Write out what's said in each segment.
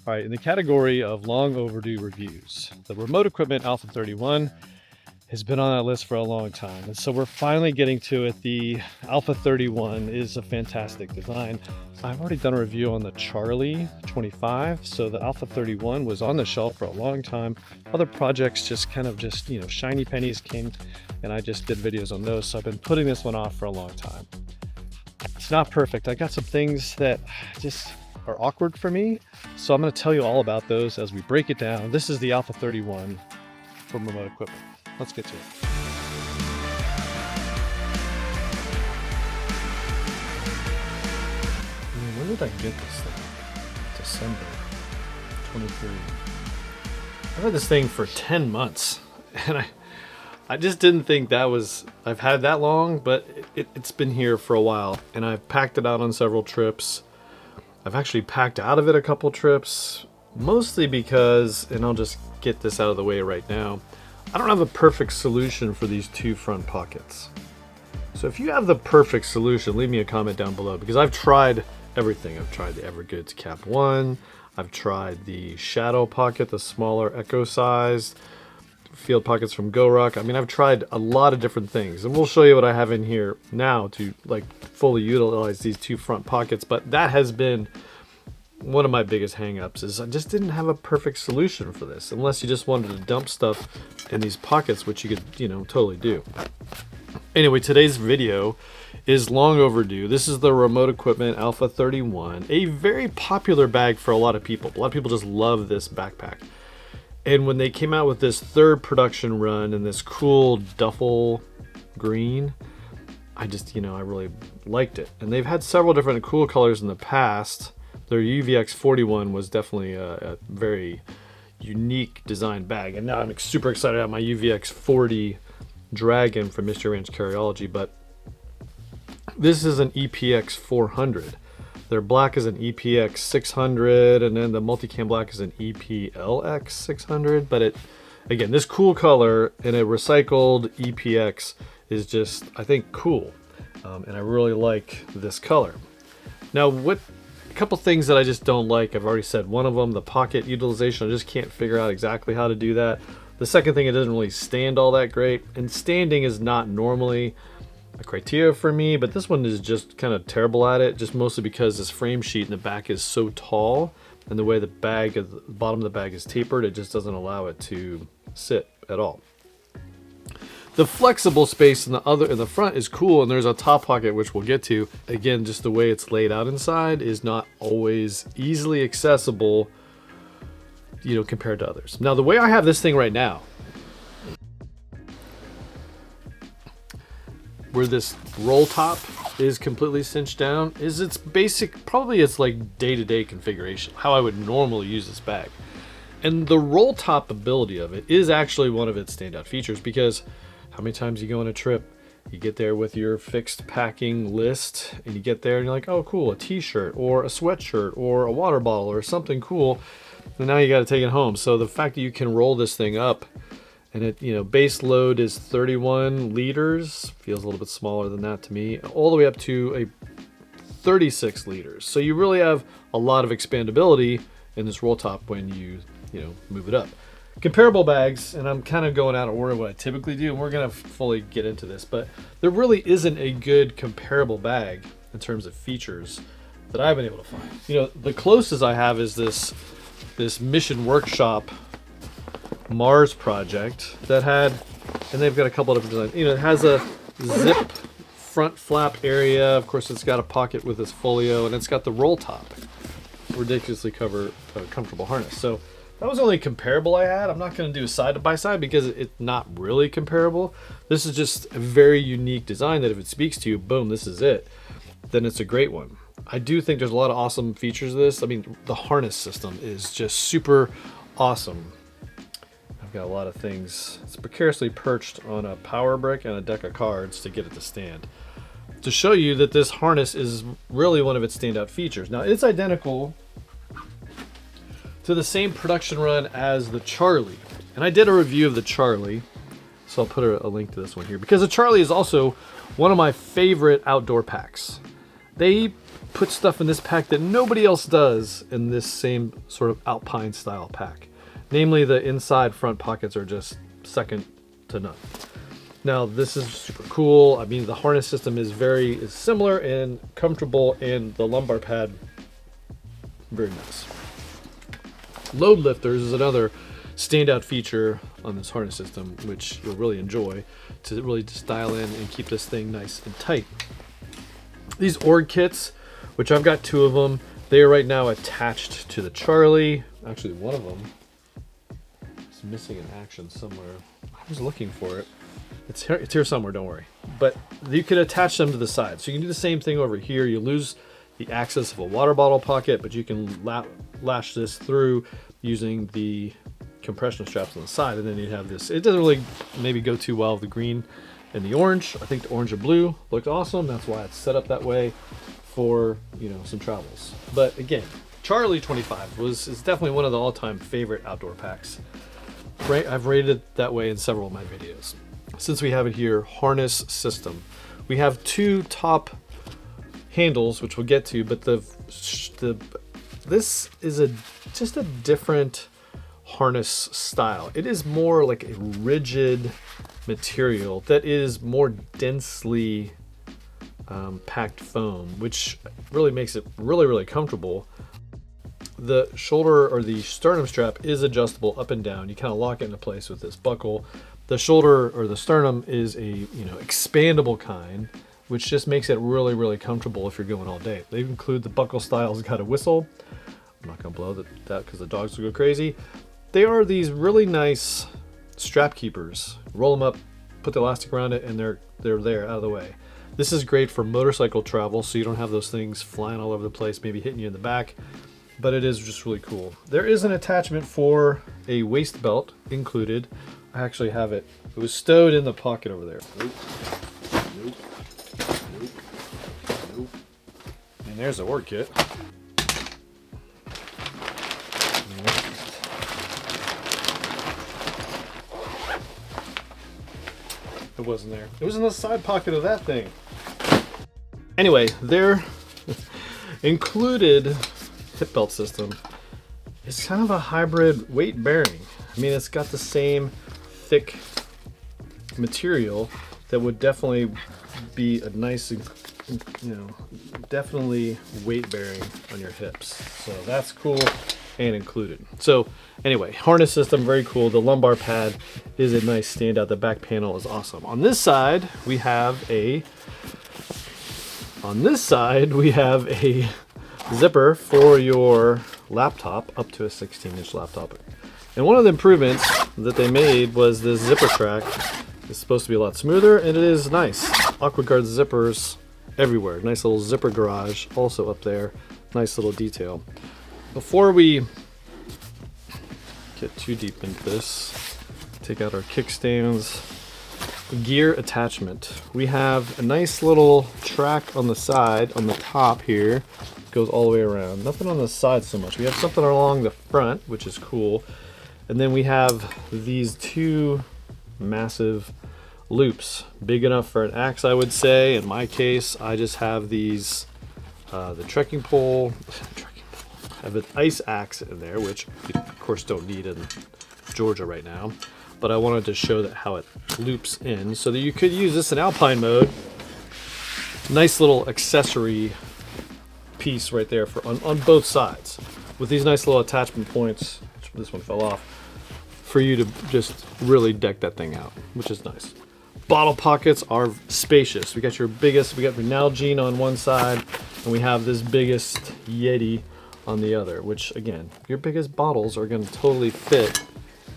All right, in the category of long overdue reviews, the remote equipment Alpha 31 has been on that list for a long time. And so we're finally getting to it. The Alpha 31 is a fantastic design. I've already done a review on the Charlie 25. So the Alpha 31 was on the shelf for a long time. Other projects just shiny pennies came and I just did videos on those. So I've been putting this one off for a long time. It's not perfect. I got some things that just are awkward for me. So I'm going to tell you all about those as we break it down. This is the Alpha 31 from remote equipment. Let's get to it. When did I get this thing? December 23. I've had this thing for 10 months and I just didn't think I've had that long, but it's been here for a while and I've packed it out on several trips. I've actually packed out of it a couple trips, mostly because, and I'll just get this out of the way right now, I don't have a perfect solution for these two front pockets. So if you have the perfect solution, leave me a comment down below, because I've tried everything. I've tried the Evergoods Cap 1, I've tried the Shadow pocket, the smaller Echo sized, field pockets from GoRuck. I mean, I've tried a lot of different things, and we'll show you what I have in here now to fully utilize these two front pockets. But that has been one of my biggest hang-ups, is I just didn't have a perfect solution for this, unless you just wanted to dump stuff in these pockets, which you could, totally do. Anyway, today's video is long overdue. This is the remote equipment Alpha 31, a very popular bag for a lot of people. A lot of people just love this backpack. And when they came out with this third production run in this cool duffel green, I really liked it. And they've had several different cool colors in the past. Their UVX 41 was definitely a very unique design bag. And now I'm super excited to have my UVX 40 Dragon from Mystery Ranch Carryology. But this is an EPX 400. Their black is an EPX 600, and then the multicam black is an EPLX 600. But again, this cool color in a recycled EPX is just, I think, cool. And I really like this color. Now, a couple things that I just don't like, I've already said one of them, the pocket utilization. I just can't figure out exactly how to do that. The second thing, it doesn't really stand all that great. And standing is not normally a criteria for me, but this one is just kind of terrible at it, just mostly because this frame sheet in the back is so tall, and the way the bottom of the bag is tapered, it just doesn't allow it to sit at all. The flexible space in the front is cool, and there's a top pocket, which we'll get to. Again, just the way it's laid out inside is not always easily accessible, compared to others. Now, the way I have this thing right now, where this roll top is completely cinched down, is its basic, probably its day-to-day configuration, how I would normally use this bag. And the roll top ability of it is actually one of its standout features, because how many times you go on a trip, you get there with your fixed packing list, and you get there and you're like, oh cool, a t-shirt or a sweatshirt or a water bottle or something cool, and now you got to take it home. So the fact that you can roll this thing up, and it, base load is 31 liters, feels a little bit smaller than that to me, all the way up to a 36 liters. So you really have a lot of expandability in this roll top when you, move it up. Comparable bags, and I'm kind of going out of order what I typically do, and we're going to fully get into this, but there really isn't a good comparable bag in terms of features that I've been able to find. The closest I have is this Mission Workshop Mars project that had, and they've got a couple of different designs. It has a zip front flap area. Of course, it's got a pocket with this folio, and it's got the roll top, ridiculously comfortable harness. So that was the only comparable I had. I'm not going to do a side by side because it's not really comparable. This is just a very unique design that if it speaks to you, boom, this is it. Then it's a great one. I do think there's a lot of awesome features of this. I mean, the harness system is just super awesome. I've got a lot of things. It's precariously perched on a power brick and a deck of cards to get it to stand. To show you that this harness is really one of its standout features. Now, it's identical to the same production run as the Charlie. And I did a review of the Charlie, so I'll put a link to this one here, because the Charlie is also one of my favorite outdoor packs. They put stuff in this pack that nobody else does in this same sort of alpine style pack. Namely, the inside front pockets are just second to none. Now, this is super cool. I mean, the harness system is similar and comfortable, and the lumbar pad, very nice. Load lifters is another standout feature on this harness system, which you'll really enjoy to really just dial in and keep this thing nice and tight. These org kits, which I've got 2 of them, they are right now attached to the Charlie. Actually, one of them is missing in action somewhere. I was looking for it. It's here somewhere, don't worry. But you can attach them to the side. So you can do the same thing over here. You lose the access of a water bottle pocket, but you can lash this through using the compression straps on the side, and then you have this. It doesn't really maybe go too well with the green and the orange. I think the orange and blue looked awesome. That's why it's set up that way for, you know, some travels. But again, Charlie 25 is definitely one of the all-time favorite outdoor packs. I've rated it that way in several of my videos. Since we have it here, harness system. We have 2 top handles, which we'll get to, but this is just a different harness style. It is more like a rigid material that is more densely packed foam, which really makes it really comfortable. The shoulder or the sternum strap is adjustable up and down. You kind of lock it into place with this buckle. The shoulder or the sternum is a, you know, expandable kind, which just makes it really comfortable if you're going all day. They include the buckle styles, got a whistle. I'm not gonna blow that because the dogs will go crazy. They are these really nice strap keepers. Roll them up, put the elastic around it, and they're there out of the way. This is great for motorcycle travel, so you don't have those things flying all over the place, maybe hitting you in the back, but it is just really cool. There is an attachment for a waist belt included. I actually have it. It was stowed in the pocket over there. Nope. And there's the org kit. It wasn't there. It was in the side pocket of that thing. Anyway, their included hip belt system is kind of a hybrid weight bearing. I mean, it's got the same thick material that would definitely be a nice, you know, definitely weight bearing on your hips. So that's cool and included. So anyway, harness system, very cool. The lumbar pad is a nice standout. The back panel is awesome. On this side, we have a zipper for your laptop, up to a 16-inch laptop. And one of the improvements that they made was this zipper track is supposed to be a lot smoother, and it is nice. AquaGuard zippers everywhere. Nice little zipper garage also up there. Nice little detail. Before we get too deep into this, take out our kickstands. Gear attachment. We have a nice little track on the side, on the top here. Goes all the way around. Nothing on the side so much. We have something along the front, which is cool. And then we have these 2 massive loops, big enough for an axe, I would say. In my case, I just have these, the trekking pole. I have an ice axe in there, which you of course don't need in Georgia right now. But I wanted to show that how it loops in, so that you could use this in alpine mode. Nice little accessory piece right there for on both sides, with these nice little attachment points. This one fell off, for you to just really deck that thing out, which is nice. Bottle pockets are spacious. We got the Nalgene on one side, and we have this biggest Yeti on the other, which again, your biggest bottles are going to totally fit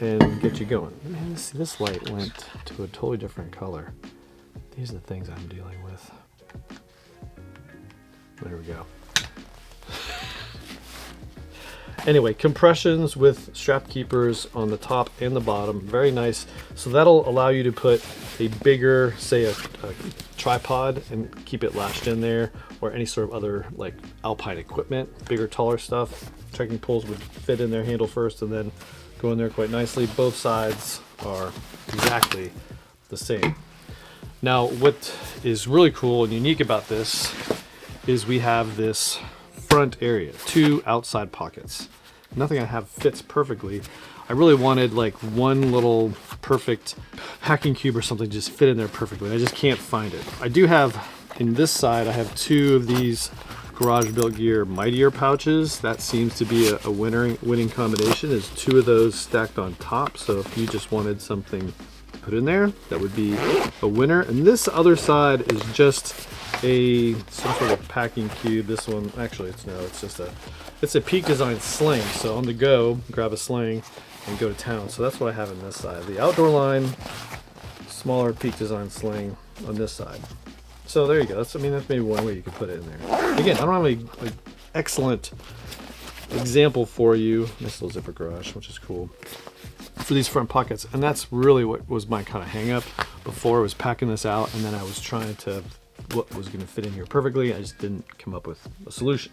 and get you going. Man, this light went to a totally different color. These are the things I'm dealing with. There we go. Anyway, compressions with strap keepers on the top and the bottom, very nice. So that'll allow you to put a bigger, say a tripod, and keep it lashed in there, or any sort of other like alpine equipment, bigger, taller stuff. Trekking poles would fit in there handle first and then go in there quite nicely. Both sides are exactly the same. Now, what is really cool and unique about this is we have this front area, 2 outside pockets. Nothing I have fits perfectly. I really wanted like one little perfect packing cube or something just fit in there perfectly. I just can't find it. I do have, in this side, I have 2 of these Garage Built Gear Mightier pouches. That seems to be a winning combination, is 2 of those stacked on top. So if you just wanted something to put in there, that would be a winner. And this other side is just some sort of packing cube. This one, actually, it's a Peak Design sling. So on the go, grab a sling and go to town. So that's what I have in this side. The outdoor line, smaller Peak Design sling on this side. So there you go. That's maybe one way you could put it in there. Again, I don't have an excellent example for you. Nice little zipper garage, which is cool, for these front pockets. And that's really what was my kind of hang up before. I was packing this out, and then I was trying to, what was going to fit in here perfectly. I just didn't come up with a solution.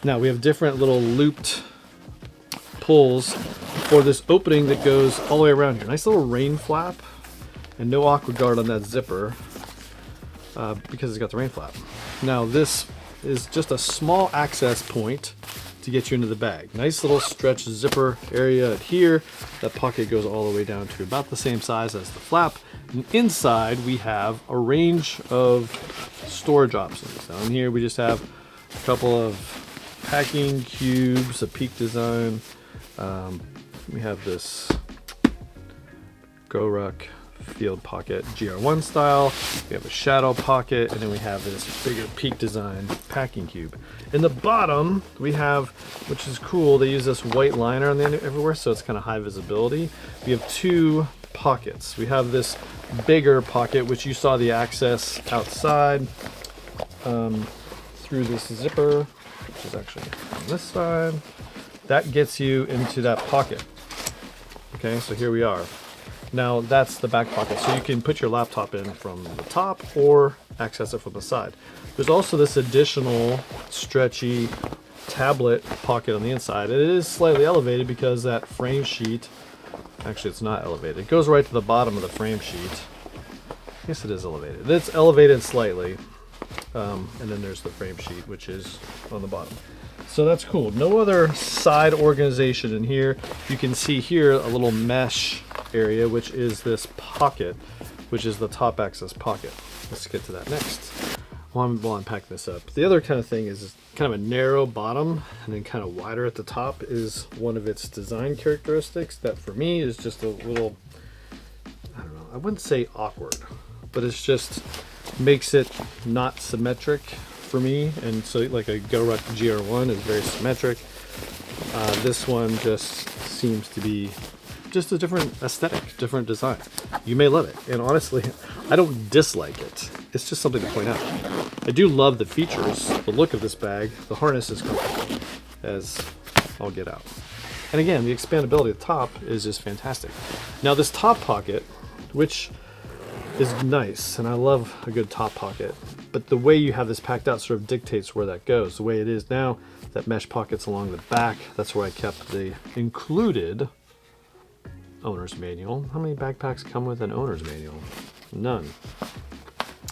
Now we have different little looped pulls for this opening that goes all the way around here. Nice little rain flap, and no aqua guard on that zipper because it's got the rain flap. Now this is just a small access point to get you into the bag. Nice little stretch zipper area here. That pocket goes all the way down to about the same size as the flap. And inside we have a range of storage options. Down here we just have a couple of packing cubes, a Peak Design. We have this GoRuck Field Pocket GR1 style. We have a Shadow Pocket, and then we have this bigger Peak Design packing cube. In the bottom, we have, which is cool, they use this white liner on the end everywhere, so it's kind of high visibility. We have 2 pockets. We have this bigger pocket, which you saw the access outside through this zipper, which is actually on this side. That gets you into that pocket. Okay, so here we are. Now that's the back pocket, so you can put your laptop in from the top or access it from the side. There's also this additional stretchy tablet pocket on the inside. It is slightly elevated because that frame sheet, actually it's not elevated. It goes right to the bottom of the frame sheet. I guess it is elevated. It's elevated slightly. And then there's the frame sheet, which is on the bottom. So that's cool. No other side organization in here. You can see here a little mesh area, which is this pocket, which is the top access pocket. Let's get to that next. While I'm packing this up. The other kind of thing is kind of a narrow bottom and then kind of wider at the top is one of its design characteristics that for me is just a little, I don't know, I wouldn't say awkward, but it's just makes it not symmetric for me. And so like a GoRuck GR1 is very symmetric. This one just seems to be just a different aesthetic, different design. You may love it, and honestly, I don't dislike it. It's just something to point out. I do love the features, the look of this bag. The harness is comfortable as all get out. And again, the expandability at the top is just fantastic. Now this top pocket, which is nice, and I love a good top pocket, but the way you have this packed out sort of dictates where that goes. The way it is now, that mesh pocket's along the back, that's where I kept the included owner's manual. How many backpacks come with an owner's manual? None.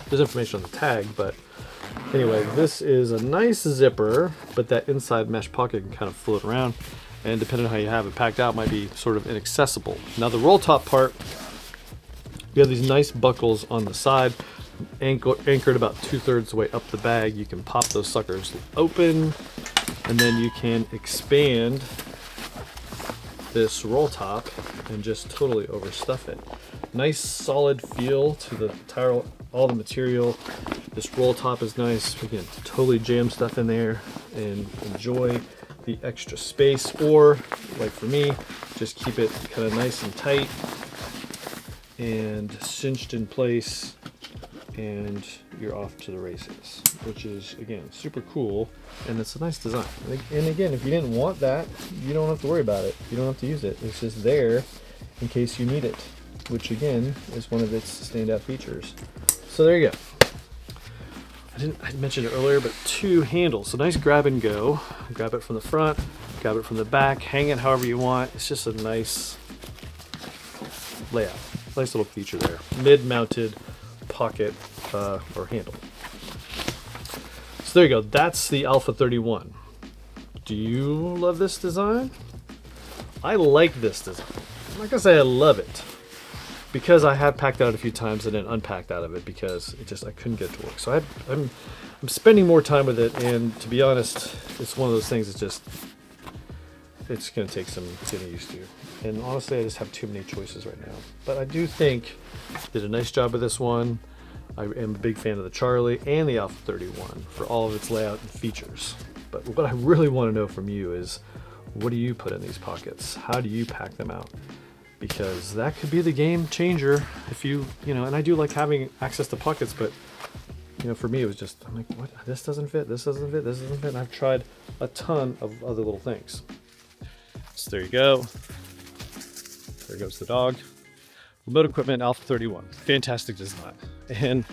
There's information on the tag, but anyway, this is a nice zipper, but that inside mesh pocket can kind of float around, and depending on how you have it packed out, might be sort of inaccessible. Now the roll top part, we have these nice buckles on the side, anchored about 2/3 the way up the bag. You can pop those suckers open, and then you can expand this roll top and just totally overstuff it. Nice solid feel to the tire, all the material. This roll top is nice. We can totally jam stuff in there and enjoy the extra space, or like for me, just keep it kind of nice and tight and cinched in place, and you're off to the races, which is again super cool, and it's a nice design. And again, if you didn't want that, you don't have to worry about it. You don't have to use it. It's just there in case you need it, which again is one of its standout features. So there you go. I mentioned it earlier, but 2 handles. So nice grab and go. Grab it from the front, grab it from the back, hang it however you want. It's just a nice layout. Nice little feature there. Mid-mounted pocket or handle. So there you go. That's the Alpha 31. Do you love this design? I like this design. I'm not gonna say I love it, because I have packed out a few times and then unpacked out of it because I couldn't get it to work. So I'm spending more time with it, and to be honest, it's one of those things. It's gonna take some getting used to. And honestly, I just have too many choices right now. But I do think did a nice job with this one. I am a big fan of the Charlie and the Alpha 31 for all of its layout and features. But what I really want to know from you is, what do you put in these pockets? How do you pack them out? Because that could be the game changer if you know, and I do like having access to pockets, but you know, for me it was just, I'm like, what? This doesn't fit, this doesn't fit, this doesn't fit. And I've tried a ton of other little things. So there you go. There goes the dog. Remote equipment Alpha 31. Fantastic design. And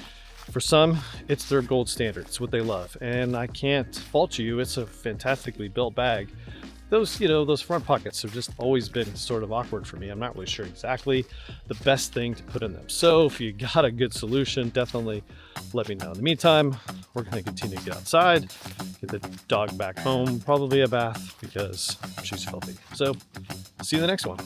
for some, it's their gold standard. It's what they love. And I can't fault you. It's a fantastically built bag. Those, you know, those front pockets have just always been sort of awkward for me. I'm not really sure exactly the best thing to put in them. So if you got a good solution, definitely let me know. In the meantime, we're going to continue to get outside, get the dog back home, probably a bath because she's filthy. So see you in the next one.